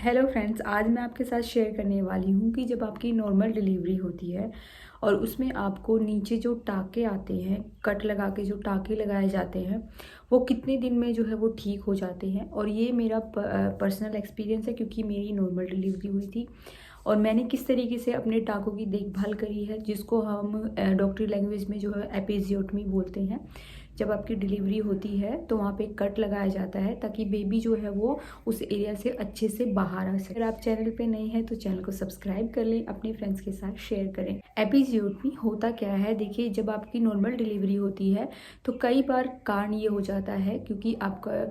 Hello friends, आज मैं आपके साथ शेयर करने वाली हूँ कि जब आपकी नॉर्मल डिलीवरी होती है और उसमें आपको नीचे जो टाँके आते हैं, कट लगा के जो टाँके लगाए जाते हैं, वो कितने दिन में जो है वो ठीक हो जाते हैं। और ये मेरा पर्सनल एक्सपीरियंस है क्योंकि मेरी नॉर्मल डिलीवरी हुई थी और मैंने किस तरीके से अपने टाँकों की देखभाल करी है, जिसको हम डॉक्टरी लैंग्वेज में जो है एपिजियोटमी बोलते हैं। जब आपकी डिलीवरी होती है तो वहाँ पे कट लगाया जाता है ताकि बेबी जो है वो उस एरिया से अच्छे से बाहर आ सके। अगर आप चैनल पे नए हैं तो चैनल को सब्सक्राइब कर लें, अपने फ्रेंड्स के साथ शेयर करें। एपिजियोटमी होता क्या है, देखिए जब आपकी नॉर्मल डिलीवरी होती है तो कई बार कारण ये हो जाता है क्योंकि आपका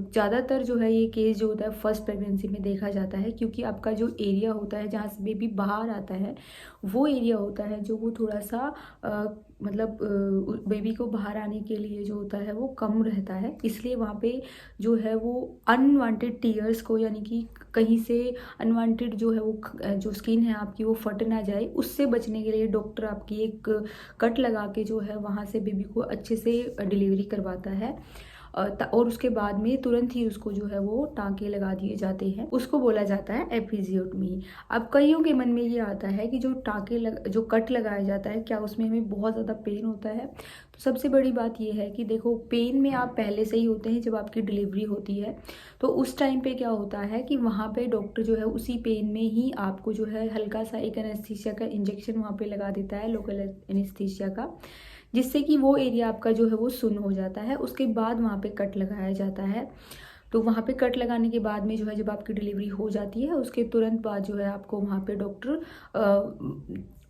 ज़्यादातर जो है ये केस जो होता है फर्स्ट प्रेगनेंसी में देखा जाता है, क्योंकि आपका जो एरिया होता है जहाँ से बेबी बाहर आता है वो एरिया होता है जो वो थोड़ा सा मतलब बेबी को बाहर आने के लिए जो होता है वो कम रहता है। इसलिए वहाँ पे जो है वो अनवांटेड टीयर्स को, यानी कि कहीं से अनवांटेड जो है वो जो स्किन है आपकी वो फट ना जाए, उससे बचने के लिए डॉक्टर आपकी एक कट लगा के जो है वहाँ से बेबी को अच्छे से डिलीवरी करवाता है। और उसके बाद में तुरंत ही उसको जो है वो टाँके लगा दिए जाते हैं, उसको बोला जाता है एपिजियोटमी। अब कईयों के मन में ये आता है कि जो जो कट लगाया जाता है, क्या उसमें हमें बहुत ज़्यादा पेन होता है? तो सबसे बड़ी बात ये है कि देखो, पेन में आप पहले से ही होते हैं। जब आपकी डिलीवरी होती है तो उस टाइम पे क्या होता है कि वहाँ पे डॉक्टर जो है उसी पेन में ही आपको जो है हल्का सा एक एनेस्थीसिया का इंजेक्शन वहाँ पे लगा देता है, लोकल एनेस्थीसिया का, जिससे कि वो एरिया आपका जो है वो सुन्न हो जाता है। उसके बाद वहाँ पे कट लगाया जाता है। तो वहाँ पे कट लगाने के बाद में जो है जब आपकी डिलीवरी हो जाती है उसके तुरंत बाद जो है आपको वहाँ पे डॉक्टर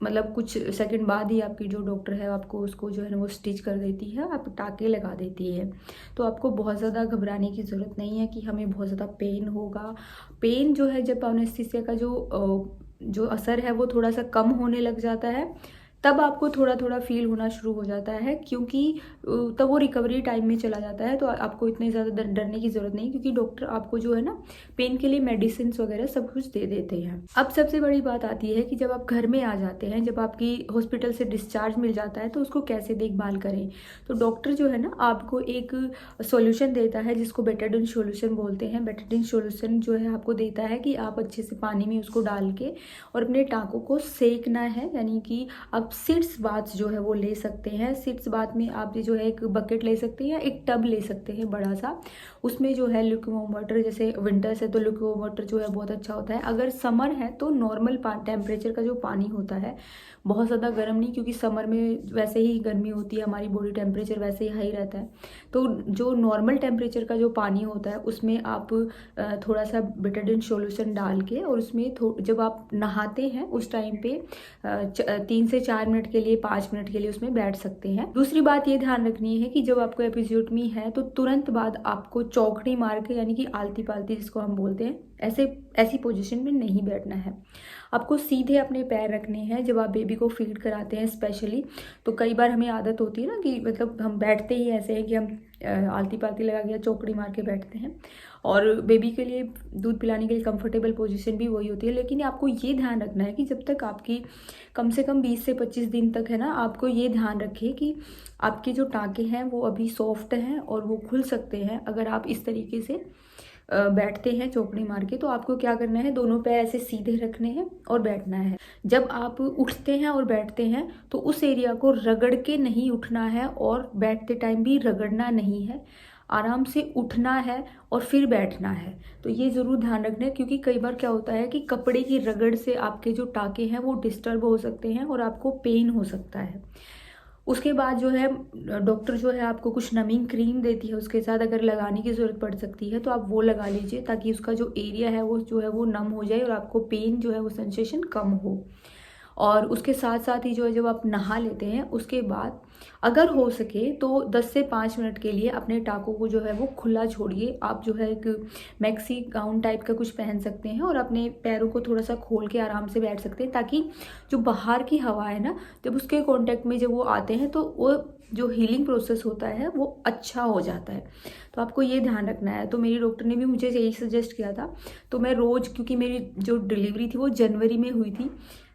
मतलब कुछ सेकंड बाद ही आपकी जो डॉक्टर है आपको उसको जो है ना वो स्टिच कर देती है, आप टाँके लगा देती है। तो आपको बहुत ज़्यादा घबराने की ज़रूरत नहीं है कि हमें बहुत ज़्यादा पेन होगा। पेन जो है जब एनेस्थीसिया का जो असर है वो थोड़ा सा कम होने लग जाता है, तब आपको थोड़ा थोड़ा फील होना शुरू हो जाता है, क्योंकि तब वो रिकवरी टाइम में चला जाता है। तो आपको इतने ज़्यादा डरने की ज़रूरत नहीं, क्योंकि डॉक्टर आपको जो है ना पेन के लिए मेडिसिन वगैरह सब कुछ दे देते हैं। अब सबसे बड़ी बात आती है कि जब आप घर में आ जाते हैं, जब आपकी हॉस्पिटल से डिस्चार्ज मिल जाता है तो उसको कैसे देखभाल करें। तो डॉक्टर जो है ना आपको एक सॉल्यूशन देता है जिसको बेटाडीन सॉल्यूशन बोलते हैं। बेटाडीन सॉल्यूशन जो है आपको देता है कि आप अच्छे से पानी में उसको डाल के और अपने टाँकों को सेकना है, यानी कि आप सीड्स बाथ जो है वो ले सकते हैं। सीड्स बाथ में आप जो है एक बकेट ले सकते हैं या एक टब ले सकते हैं बड़ा सा, उसमें जो है ल्यूकवार्म वाटर, जैसे विंटर्स है तो ल्यूकवार्म वाटर जो है बहुत अच्छा होता है। अगर समर है तो नॉर्मल टेम्परेचर का जो पानी होता है, बहुत ज़्यादा गर्म नहीं, क्योंकि समर में वैसे ही गर्मी होती है, हमारी बॉडी टेम्परेचर वैसे ही हाई रहता है। तो जो नॉर्मल टेम्परेचर का जो पानी होता है उसमें आप थोड़ा सा बेटाडीन सॉल्यूशन डाल के, और उसमें जब आप नहाते हैं उस टाइम पे 3 से 4 मिनट के लिए, 5 मिनट के लिए उसमें बैठ सकते हैं। दूसरी बात ये ध्यान रखनी है कि जब आपको एपिजियोटमी है तो तुरंत बाद आपको चौकड़ी मार के, यानी कि आलती पालती जिसको हम बोलते हैं, ऐसी पोजीशन में नहीं बैठना है। आपको सीधे अपने पैर रखने हैं। जब आप बेबी को फीड कराते हैं स्पेशली, तो कई बार हमें आदत होती है ना कि मतलब हम बैठते ही ऐसे हैं कि हम आलती पालती लगा के या चौकड़ी मार के बैठते हैं, और बेबी के लिए दूध पिलाने के लिए कंफर्टेबल पोजीशन भी वही होती है। लेकिन आपको ये ध्यान रखना है कि जब तक आपकी कम से कम 20 से 25 दिन तक है ना, आपको ये ध्यान रखिए कि आपके जो टाँके हैं वो अभी सॉफ्ट हैं और वो खुल सकते हैं अगर आप इस तरीके से बैठते हैं चौकड़ी मार के। तो आपको क्या करना है, दोनों पैर ऐसे सीधे रखने हैं और बैठना है। जब आप उठते हैं और बैठते हैं तो उस एरिया को रगड़ के नहीं उठना है, और बैठते टाइम भी रगड़ना नहीं है। आराम से उठना है और फिर बैठना है। तो ये ज़रूर ध्यान रखना है, क्योंकि कई बार क्या होता है कि कपड़े की रगड़ से आपके जो टाँके हैं वो डिस्टर्ब हो सकते हैं और आपको पेन हो सकता है। उसके बाद जो है डॉक्टर जो है आपको कुछ नमिंग क्रीम देती है, उसके साथ अगर लगाने की ज़रूरत पड़ सकती है तो आप वो लगा लीजिए, ताकि उसका जो एरिया है वो जो है वो नम हो जाए और आपको पेन जो है वो सेंसेशन कम हो। और उसके साथ साथ ही जो है जब आप नहा लेते हैं उसके बाद अगर हो सके तो 10 से 5 मिनट के लिए अपने टाँकों को जो है वो खुला छोड़िए। आप जो है एक मैक्सी गाउन टाइप का कुछ पहन सकते हैं और अपने पैरों को थोड़ा सा खोल के आराम से बैठ सकते हैं, ताकि जो बाहर की हवा है ना, जब उसके कॉन्टेक्ट में जब वो आते हैं तो वो जो हीलिंग प्रोसेस होता है वो अच्छा हो जाता है। तो आपको ये ध्यान रखना है। तो मेरी डॉक्टर ने भी मुझे यही सजेस्ट किया था। तो मैं रोज़, क्योंकि मेरी जो डिलीवरी थी वो जनवरी में हुई थी,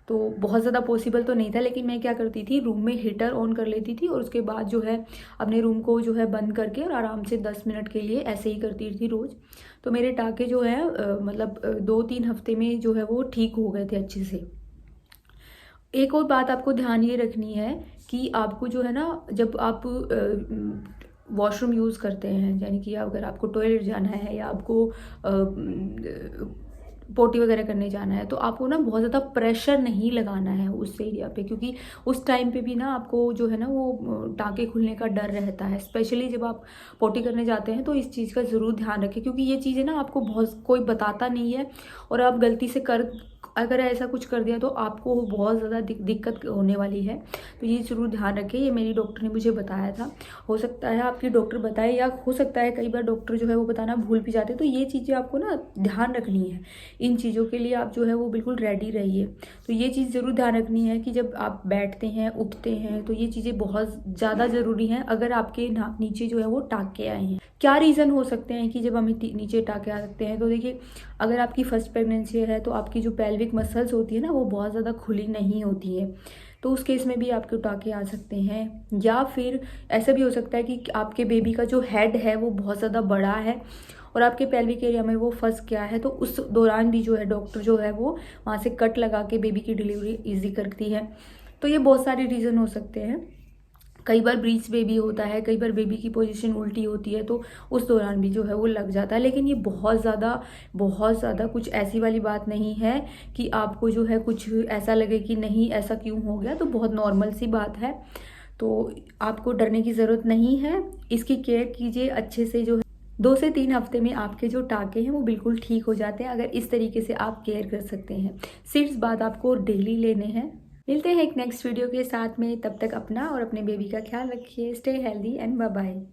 तो बहुत ज़्यादा पॉसिबल तो नहीं था, लेकिन मैं क्या करती थी, रूम में हीटर ऑन कर लेती थी और उसके बाद जो है अपने रूम को जो है बंद करके और आराम से 10 मिनट के लिए ऐसे ही करती थी रोज़। तो मेरे टाँके जो है मतलब 2-3 हफ्ते में जो है वो ठीक हो गए थे अच्छे से। एक और बात आपको ध्यान ये रखनी है कि आपको जो है ना, जब आप वॉशरूम यूज़ करते हैं, यानी कि अगर आपको टॉयलेट जाना है या आपको पोटी वगैरह करने जाना है, तो आपको ना बहुत ज़्यादा प्रेशर नहीं लगाना है उस एरिया पे, क्योंकि उस टाइम पे भी ना आपको जो है ना वो टाँके खुलने का डर रहता है। स्पेशली जब आप पोटी करने जाते हैं तो इस चीज़ का ज़रूर ध्यान रखें, क्योंकि ये चीज़ें ना आपको बहुत कोई बताता नहीं है और आप गलती से अगर ऐसा कुछ कर दिया तो आपको बहुत ज़्यादा दिक्कत होने वाली है। तो ये ज़रूर ध्यान रखें, ये मेरी डॉक्टर ने मुझे बताया था। हो सकता है आपकी डॉक्टर बताए, या हो सकता है कई बार डॉक्टर जो है वो बताना भूल भी जाते हैं। तो ये चीज़ें आपको ना ध्यान रखनी है, इन चीज़ों के लिए आप जो है वो बिल्कुल रेडी रहिए। तो ये चीज़ ज़रूर ध्यान रखनी है कि जब आप बैठते हैं, उठते हैं, तो ये चीज़ें बहुत ज़्यादा ज़रूरी हैं अगर आपके नीचे जो है वो टाँके आए हैं। क्या रीज़न हो सकते हैं कि जब हमें नीचे टाँके आ सकते हैं? तो देखिए, अगर आपकी फर्स्ट प्रेगनेंसी है तो आपकी जो पेल्विक मसल्स होती है ना वो बहुत ज़्यादा खुली नहीं होती है, तो उस केस में भी आपके टाँके आ सकते हैं। या फिर ऐसा भी हो सकता है कि आपके बेबी का जो हेड है वो बहुत ज़्यादा बड़ा है और आपके पेल्विक एरिया में वो फंस गया है, तो उस दौरान भी जो है डॉक्टर जो है वो वहाँ से कट लगा के बेबी की डिलीवरी ईजी करती है। तो ये बहुत सारे रीज़न हो सकते हैं। कई बार ब्रीच बेबी होता है, कई बार बेबी की पोजीशन उल्टी होती है, तो उस दौरान भी जो है वो लग जाता है। लेकिन ये बहुत ज़्यादा कुछ ऐसी वाली बात नहीं है कि आपको जो है कुछ ऐसा लगे कि नहीं ऐसा क्यों हो गया, तो बहुत नॉर्मल सी बात है। तो आपको डरने की ज़रूरत नहीं है, इसकी केयर कीजिए अच्छे से। जो है 2 से 3 हफ्ते में आपके जो टाँके हैं वो बिल्कुल ठीक हो जाते हैं, अगर इस तरीके से आप केयर कर सकते हैं। सीड्स बाद आपको डेली लेने हैं। मिलते हैं एक नेक्स्ट वीडियो के साथ में, तब तक अपना और अपने बेबी का ख्याल रखिए। Stay healthy and bye bye.